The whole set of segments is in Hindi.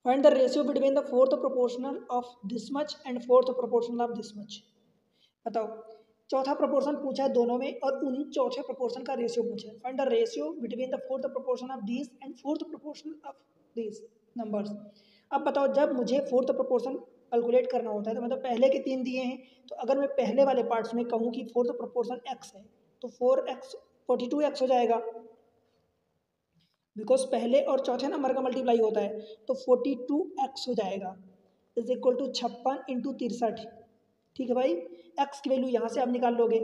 Find the ratio between the fourth proportional of this much and fourth proportional of this much. बताओ, चौथा प्रोपोर्शन पूछा है दोनों में और उन चौथे प्रोपोर्शन का रेशियो पूछा है। Find the ratio between the fourth proportion of these and fourth proportion of these numbers. अब बताओ, जब मुझे फोर्थ प्रोपोर्शन कैलकुलेट करना होता है तो मतलब पहले के तीन दिए हैं, तो अगर मैं पहले वाले पार्ट्स में कहूँ कि फोर्थ प्रोपोर्शन एक्स है तो 4x 42x हो जाएगा, बिकॉज पहले और चौथे नंबर का मल्टीप्लाई होता है, तो 42x हो जाएगा इज इक्वल टू 56 इंटू 63। ठीक है भाई, x की वैल्यू यहाँ से आप निकाल लोगे,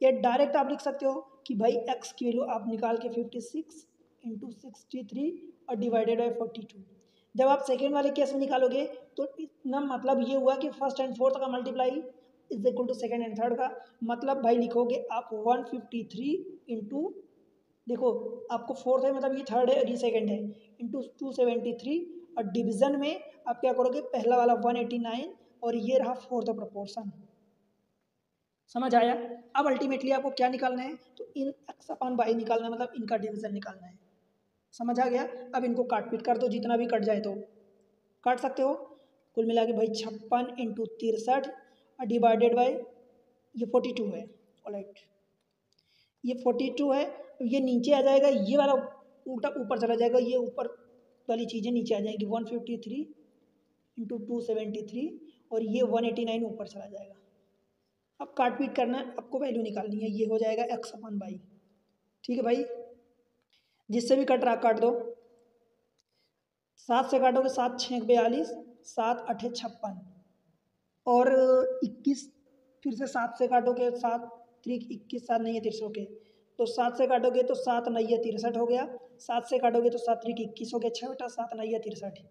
या डायरेक्ट आप लिख सकते हो कि भाई x की वैल्यू आप निकाल के 56 इंटू 63 और डिवाइडेड बाई 42। जब आप सेकेंड वाले केस में निकालोगे तो इतना मतलब ये हुआ कि फर्स्ट एंड फोर्थ का multiply is equal to second and third का, मतलब भाई लिखोगे आप 153 इंटू, देखो आपको फोर्थ है मतलब ये थर्ड है और ये सेकेंड है, इंटू 273, और डिवीजन में आप क्या करोगे, पहला वाला 189 और ये रहा फोर्थ प्रोपोर्शन। समझ आया? अब अल्टीमेटली आपको क्या निकालना है, तो इन एक्स अपॉन वाई निकालना है, मतलब इनका डिवीजन निकालना है। समझ आ गया? अब इनको काट पीट कर दो, जितना भी कट जाए तो काट सकते हो। कुल मिला के भाई 56 इंटू 63 और डिवाइडेड बाई ये 42 है। ऑलराइट, ये 42 है, ये नीचे आ जाएगा, ये वाला उल्टा ऊपर चला जाएगा, ये ऊपर वाली चीज़ें नीचे आ जाएंगी, 153 इंटू 273 और ये 189 ऊपर चला जाएगा। अब काट पीट करना है, आपको वैल्यू निकालनी है, ये हो जाएगा एक्स अपन वाई। ठीक है भाई, जिससे भी कट रहा काट दो। 7 से काटोगे 7 6 42, 7 8 56 और 21, फिर से 7 से काटोगे 7 3 21, 7 नहीं है 63 के, तो 7 से काटोगे तो 7 नहीं है 63 हो गया, 7 से काटोगे तो 7 3 21 हो गया, 6 बटा 7 नहीं है 63।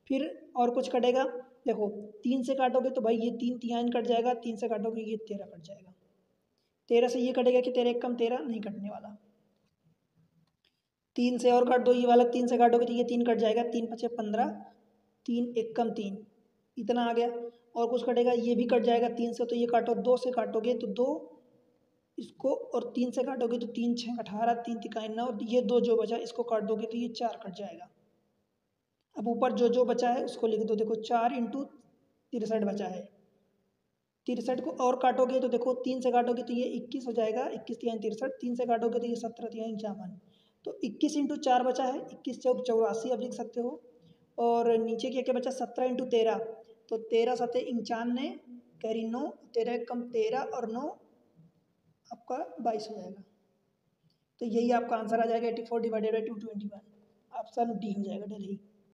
फिर और कुछ कटेगा, देखो 3 से काटोगे तो भाई ये 3 3 कट जाएगा, 3 से काटोगे ये 13 कट जाएगा, 13 से ये कटेगा कि 13 एक कम 13 नहीं कटने वाला, 3 से और काट दो, ये वाला 3 से काटोगे तो ये 3 कट जाएगा, 3 पचे 15, 3 एक कम 3, इतना आ गया। और कुछ कटेगा, ये भी कट जाएगा 3 से, तो ये काटो, 2 से काटोगे तो 2 इसको, और 3 से काटोगे तो 3 6 18, 3 तिकाई 9, ये 2 जो बचा इसको काट दोगे तो ये 4 कट जाएगा। अब ऊपर जो जो बचा है उसको लिख दो, देखो 4 इंटू 63 बचा है, 63 को और काटोगे तो देखो 3 से काटोगे तो ये 21 हो जाएगा, 21 3 63, 3 से काटोगे तो ये 17 3 51, तो 21 इंटू 4 बचा है, 21 चौक 84 आप लिख सकते हो। और नीचे क्या क्या बचा, 17 इंटू 13, तो 13 7 91, कैरी 9, 13 कम 13 और 9 आपका 22 हो जाएगा। तो यही आपका आंसर आ जाएगा 84 डिवाइडेड बाई 221, ऑप्शन डी हो जाएगा, डेली।